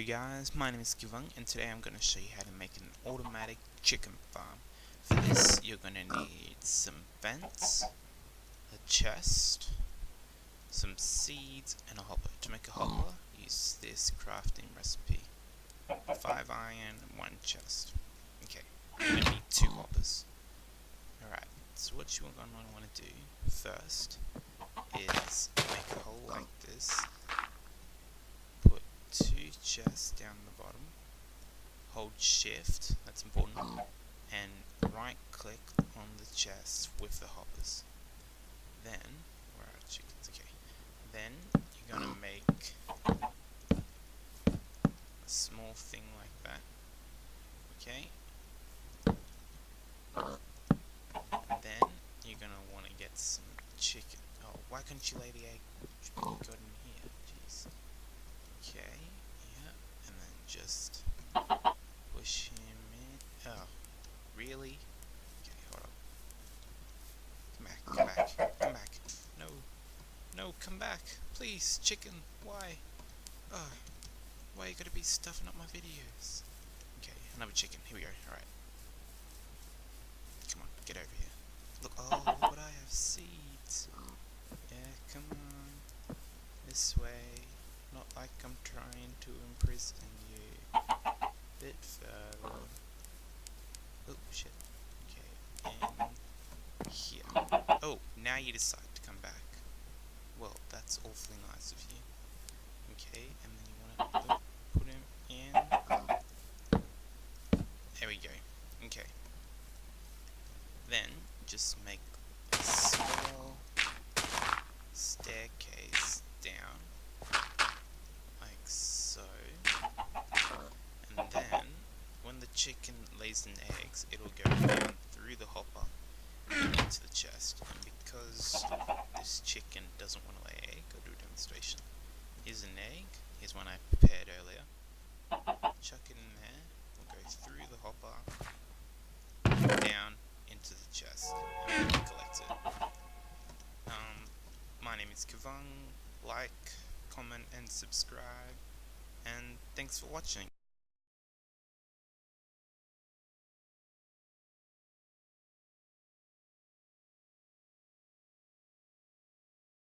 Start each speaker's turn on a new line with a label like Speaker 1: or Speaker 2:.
Speaker 1: guys, my name is Kivang and today I'm going to show you how to make an automatic chicken farm. For this you're going to need some fence, a chest, some seeds and a hopper. To make a hopper, use this crafting recipe. 5 iron and 1 chest. Okay, you're going to need 2 hoppers. Alright, so what you're going to want to do first is make a hole like this. 2 chests down the bottom, hold shift, that's important, and right click on the chest with the hoppers. Then, where are chickens? Okay. Then you're gonna make a small thing like that. Okay. Then you're gonna want to get some chicken. Oh, why couldn't you lay the egg? You got in here. Jeez. Okay, yeah, and then just push him in. Oh, really? Okay, hold on. Come back, come back. No, come back. Please, chicken, why? Oh, why you gotta be stuffing up my videos? Okay, another chicken, here we go, alright. Come on, get over here. Look, oh, look what I have, seeds. Yeah, come on. This way. Not like I'm trying to imprison you. Bit further. Oh shit. Okay, and here. Oh, now you decide to come back. Well, that's awfully nice of you. Okay, and then you want to put him in. There we go. Okay. Then just make a small staircase down. Like so, and then when the chicken lays an eggs, it'll go down through the hopper into the chest. And because this chicken doesn't want to lay an egg, I'll do a demonstration. Here's an egg. Here's one I prepared earlier. Chuck it in there. We'll go through the hopper down into the chest and then collect it. My name is Kivang. Like, comment and subscribe, and thanks for watching.